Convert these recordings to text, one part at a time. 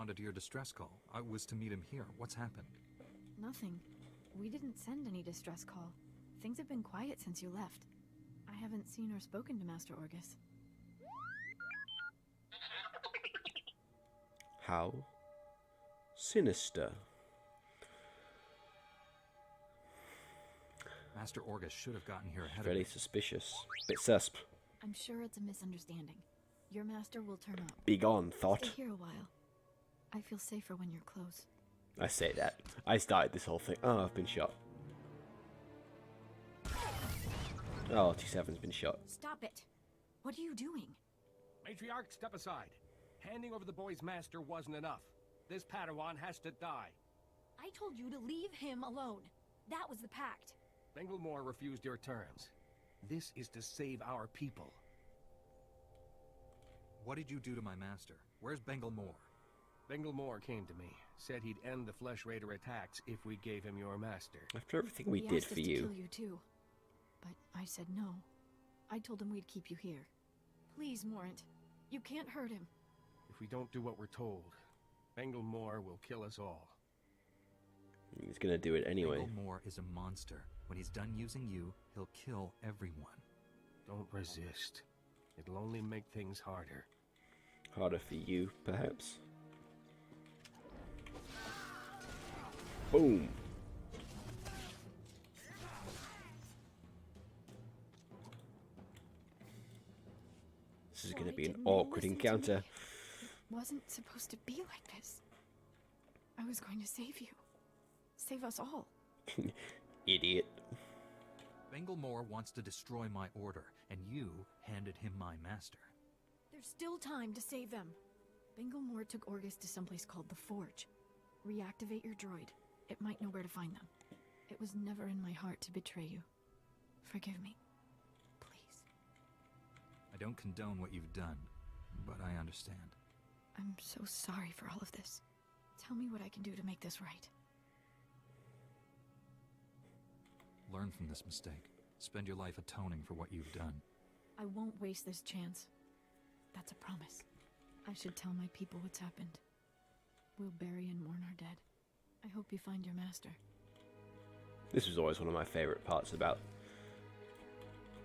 responded to your distress call. I was to meet him here. What's happened? Nothing. We didn't send any distress call. Things have been quiet since you left. I haven't seen or spoken to Master Orgus. How sinister. Master Orgus should have gotten here ahead of Very me. suspicious. Bit susp. I'm sure it's a misunderstanding. Your master will turn up. Be gone, thought. Stay here a while. I feel safer when you're close. I say that. I started this whole thing. Oh, I've been shot. Oh, T7's been shot. Stop it! What are you doing? Matriarch, step aside. Handing over the boy's master wasn't enough. This Padawan has to die. I told you to leave him alone. That was the pact. Bengel Morr refused your terms. This is to save our people. What did you do to my master? Where's Bengel Morr? Bengel Morr came to me, said he'd end the Flesh Raider attacks if we gave him your master. After everything we He did asked for us to you. kill you too. But I said no. I told him we'd keep you here. Please, Morrant. You can't hurt him. If we don't do what we're told, Bengel Morr will kill us all. He's gonna do it anyway. Bengel Morr is a monster. When he's done using you, he'll kill everyone. Don't resist. It'll only make things harder. Harder for you, perhaps. Boom. This is going to be an awkward encounter. It wasn't supposed to be like this. I was going to save you. Save us all. Idiot. Bengel Morr wants to destroy my order, and you handed him my master. There's still time to save them. Bengel Morr took Orgus to someplace called the Forge. Reactivate your droid. It might know where to find them. It was never in my heart to betray you. Forgive me. Please. I don't condone what you've done, but I understand. I'm so sorry for all of this. Tell me what I can do to make this right. Learn from this mistake. Spend your life atoning for what you've done. I won't waste this chance. That's a promise. I should tell my people what's happened. We'll bury and mourn our dead. I hope you find your master. This was always one of my favourite parts about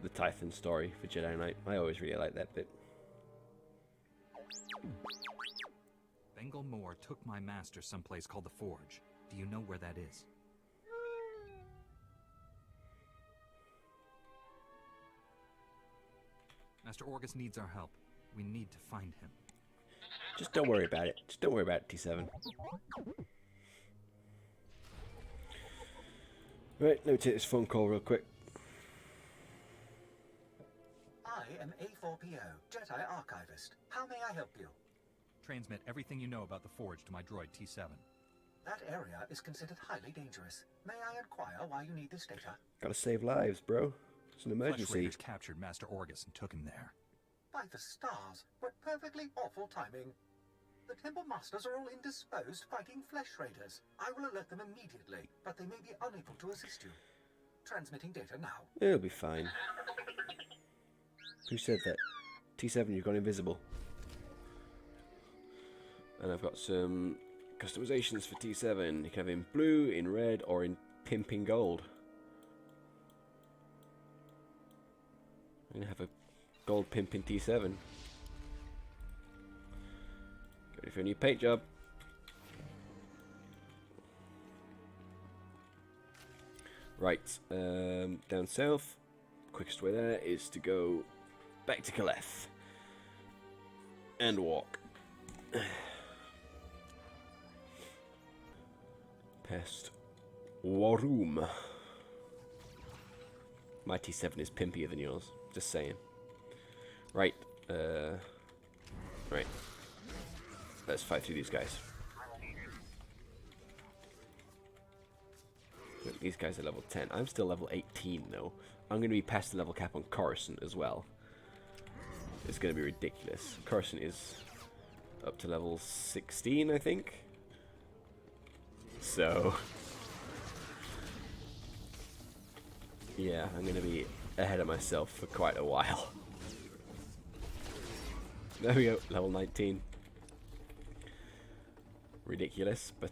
the Tython story for Jedi Knight. I always really liked that bit. Bengel Morr took my master someplace called the Forge. Do you know where that is? Master Orgus needs our help. We need to find him. Just don't worry about it. Just don't worry about it, T7. Right, let me take this phone call real quick. I am A4PO, Jedi Archivist. How may I help you? Transmit everything you know about the Forge to my droid T7. That area is considered highly dangerous. May I inquire why you need this data? Gotta save lives, bro. It's an Flesh emergency. Raiders captured Master Orgus and took him there. By the stars, what perfectly awful timing. The Temple Masters are all indisposed fighting Flesh Raiders. I will alert them immediately, but they may be unable to assist you. Transmitting data now. It'll be fine. Who said that? T7, you've gone invisible. And I've got some customizations for T7. You can have in blue, in red, or in pimping gold. I'm gonna have a gold pimping T7. Ready for a new paint job. Right, down south. Quickest way there is to go back to Caleth and walk. Past Waroom. My T7 is pimpier than yours. Just saying. Right. Right. Let's fight through these guys. Look, these guys are level 10. I'm still level 18 though. I'm going to be past the level cap on Coruscant as well. It's going to be ridiculous. Coruscant is up to level 16, I think. So, yeah, I'm going to be ahead of myself for quite a while. There we go, level 19. ridiculous, but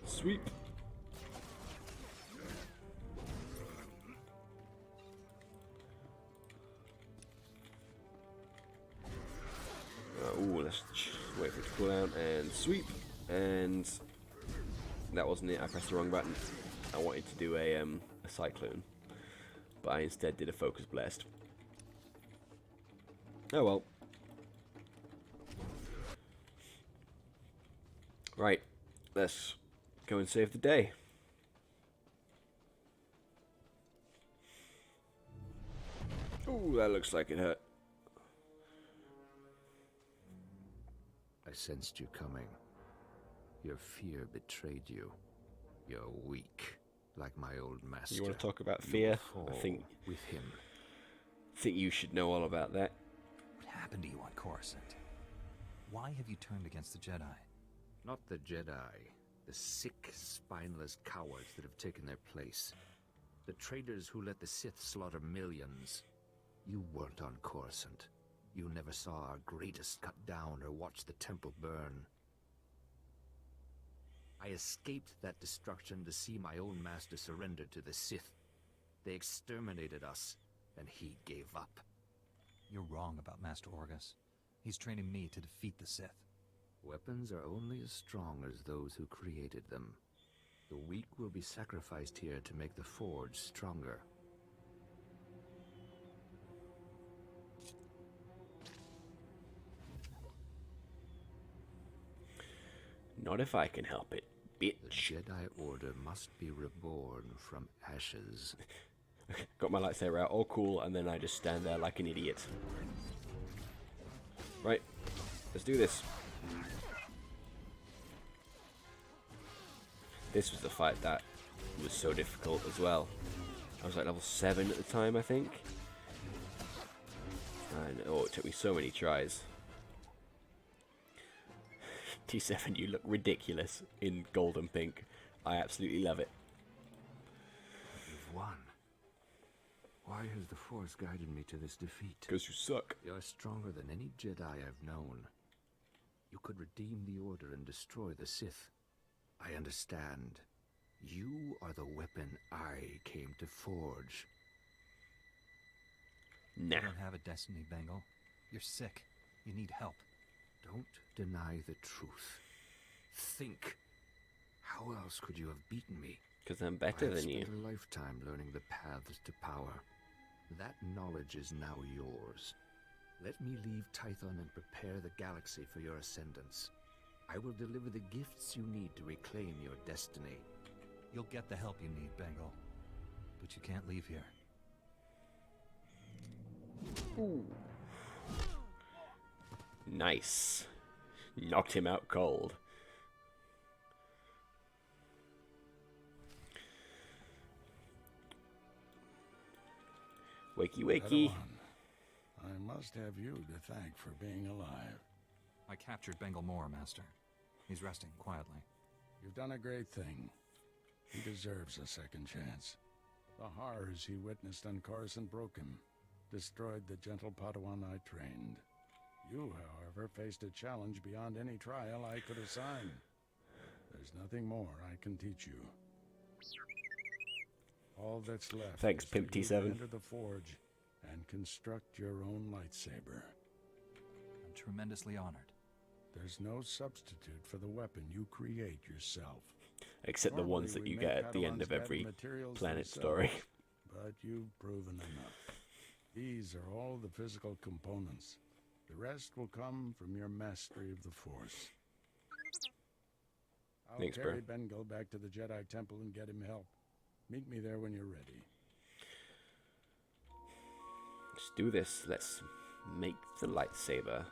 sweep. Ooh, let's wait for it to cool down and sweep. And that wasn't it. I pressed the wrong button. I wanted to do a cyclone, but I instead did a focus blast. Oh well. Right, let's go and save the day. Ooh, that looks like it hurt. I sensed you coming. Your fear betrayed you. You're weak, like my old master. You want to talk about fear? I think with him. Think you should know all about that. What happened to you on Coruscant? Why have you turned against the Jedi? Not the Jedi. The sick, spineless cowards that have taken their place. The traitors who let the Sith slaughter millions. You weren't on Coruscant. You never saw our greatest cut down or watched the temple burn. I escaped that destruction to see my own master surrender to the Sith. They exterminated us, and he gave up. You're wrong about Master Orgus. He's training me to defeat the Sith. Weapons are only as strong as those who created them. The weak will be sacrificed here to make the Forge stronger. Not if I can help it, bitch. The Jedi Order must be reborn from ashes. Got my lightsaber out, all cool, and then I just stand there like an idiot. Right, let's do this. This was the fight that was so difficult as well. I was like level 7 at the time, I think. And oh, it took me so many tries. T7, you look ridiculous in gold and pink. I absolutely love it. You've won. Why has the Force guided me to this defeat? Because you suck. You're stronger than any Jedi I've known. You could redeem the Order and destroy the Sith. I understand. You are the weapon I came to forge. Nah. You don't have a destiny, Bengel. You're sick. You need help. Don't deny the truth. Think. How else could you have beaten me? Because I'm better than you. I spent a lifetime learning the paths to power. That knowledge is now yours. Let me leave Tython and prepare the galaxy for your ascendance. I will deliver the gifts you need to reclaim your destiny. You'll get the help you need, Bengel. But you can't leave here. Ooh. Nice. Knocked him out cold. Wakey wakey. I must have you to thank for being alive. I captured Bengel Morr, Master. He's resting quietly. You've done a great thing. He deserves a second chance. The horrors he witnessed on Coruscant broke him, destroyed the gentle Padawan I trained. You, however, faced a challenge beyond any trial I could assign. There's nothing more I can teach you. All that's left. Thanks, is Pimp for you T7. to enter the Forge and construct your own lightsaber. I'm tremendously honored. There's no substitute for the weapon you create yourself. Except the ones that you get at the end of every Planet story. But you've proven enough. These are all the physical components. The rest will come from your mastery of the Force. I'll Thanks, carry bro. Bengel back to the Jedi Temple and get him help. Meet me there when you're ready. Let's do this. Let's make the lightsaber.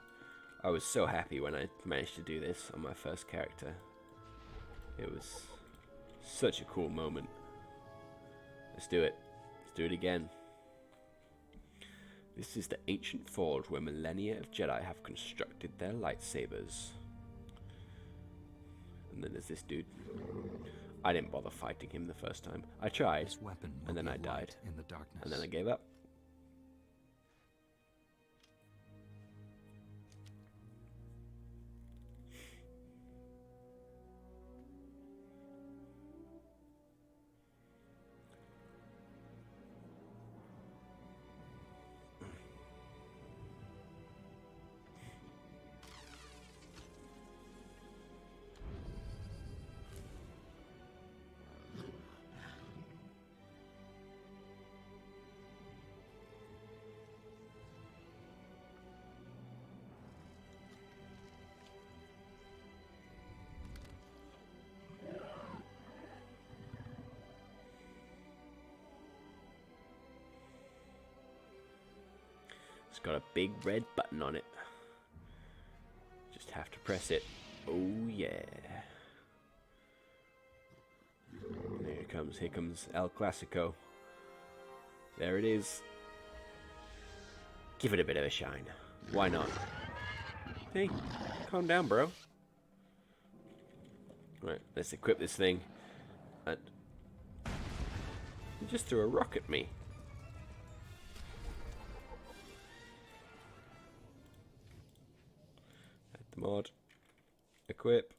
I was so happy when I managed to do this on my first character. It was such a cool moment. Let's do it. Let's do it again. This is the ancient forge where millennia of Jedi have constructed their lightsabers. And then there's this dude. I didn't bother fighting him the first time. I tried, This weapon will and then be I a light died. in the darkness. And then I gave up. It's got a big red button on it. Just have to press it. Oh yeah. Here comes El Clasico. There it is. Give it a bit of a shine. Why not? Hey, calm down, bro. Right, let's equip this thing. And you just threw a rock at me. Add the mod. Equip.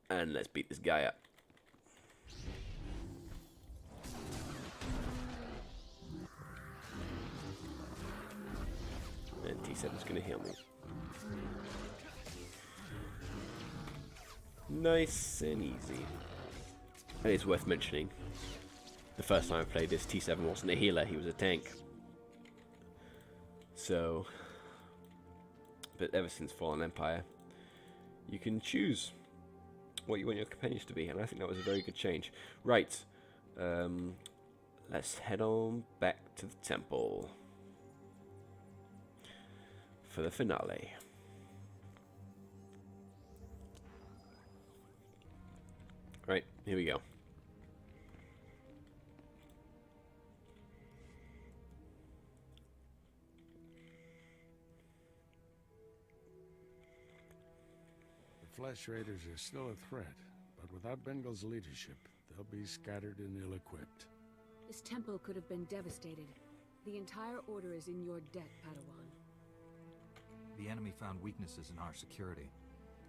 And let's beat this guy up. And T7's gonna heal me. Nice and easy. And it's worth mentioning, the first time I played this, T7 wasn't a healer, he was a tank. So, but ever since Fallen Empire, you can choose what you want your companions to be, and I think that was a very good change. Right, let's head on back to the temple for the finale. Right, here we go. The Flesh Raiders are still a threat, but without Bengel's leadership, they'll be scattered and ill-equipped. This temple could have been devastated. The entire order is in your debt, Padawan. The enemy found weaknesses in our security.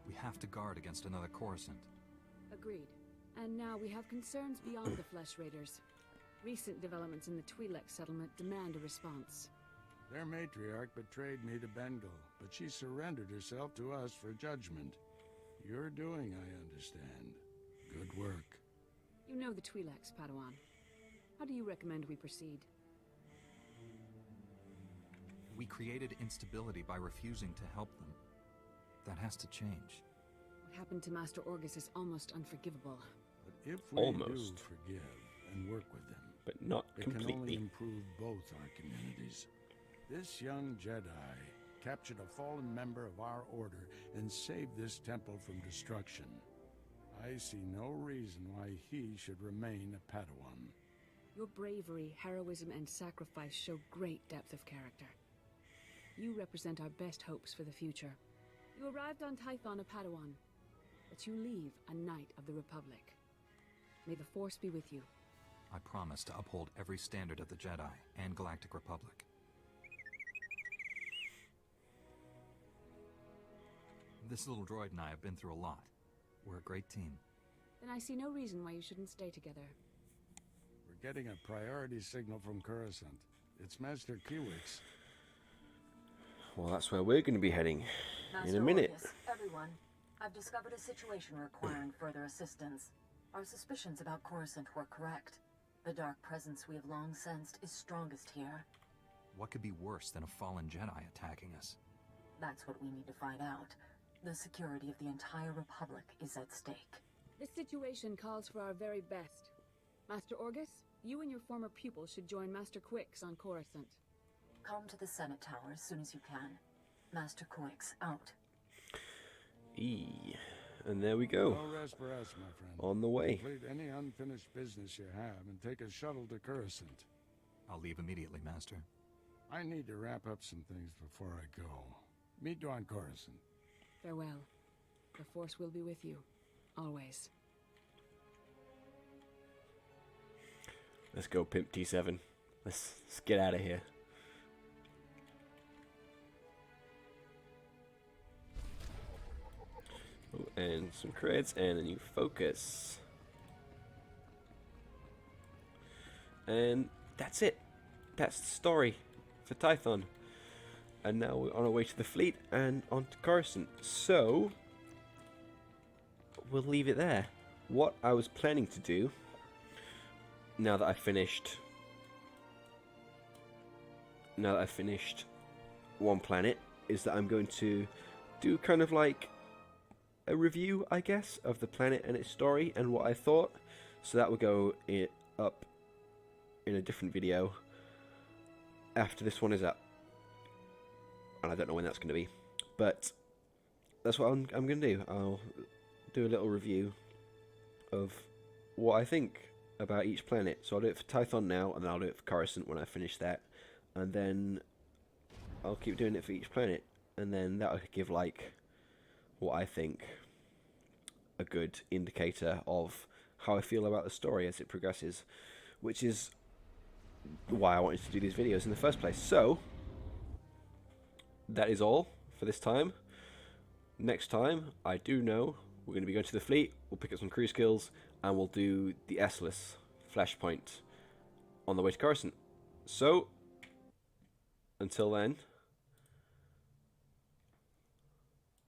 We have to guard against another Coruscant. Agreed. And now we have concerns beyond the Flesh Raiders. Recent developments in the Twi'lek settlement demand a response. Their matriarch betrayed me to Bengel, but she surrendered herself to us for judgment. You're doing, I understand. Good work. You know the Twi'leks, Padawan. How do you recommend we proceed? We created instability by refusing to help them. That has to change. What happened to Master Orgus is almost unforgivable. But if we do forgive and work with them, but not it completely. can only improve both our communities. This young Jedi captured a fallen member of our order and saved this temple from destruction. I see no reason why he should remain a Padawan. Your bravery, heroism, and sacrifice show great depth of character. You represent our best hopes for the future. You arrived on Tython a Padawan, but you leave a Knight of the Republic. May the Force be with you. I promise to uphold every standard of the Jedi and Galactic Republic. This little droid and I have been through a lot. We're a great team. Then I see no reason why you shouldn't stay together. We're getting a priority signal from Coruscant. It's Master Kiwix. Well, that's where we're going to be heading in a minute. Orgus, everyone, I've discovered a situation requiring further assistance. Our suspicions about Coruscant were correct. The dark presence we have long sensed is strongest here. What could be worse than a fallen Jedi attacking us? That's what we need to find out. The security of the entire Republic is at stake. This situation calls for our very best. Master Orgus, you and your former pupil should join Master Quix on Coruscant. Come to the Senate Tower as soon as you can. Master Quix out. And there we go. No rest for us, my friend. On the way. Complete any unfinished business you have and take a shuttle to Coruscant. I'll leave immediately, Master. I need to wrap up some things before I go. Meet you on Coruscant. Farewell. The Force will be with you. Always. Let's go, Pimp T7. Let's get out of here. Oh, and some creds and a new focus. And that's it. That's the story for Tython. And now we're on our way to the fleet and on to Coruscant. So, we'll leave it there. What I was planning to do, now that I've finished one planet, is that I'm going to do kind of like a review, I guess, of the planet and its story and what I thought. So that will go up in a different video after this one is up. and I don't know when that's going to be. But that's what I'm going to do. I'll do a little review of what I think about each planet. So I'll do it for Tython now, and then I'll do it for Coruscant when I finish that. And then I'll keep doing it for each planet. And then that'll give, like, what I think a good indicator of how I feel about the story as it progresses. Which is why I wanted to do these videos in the first place. So, that is all for this time. Next time, I do know we're going to be going to the fleet, we'll pick up some crew skills, and we'll do the S-less flashpoint on the way to Coruscant. So, until then,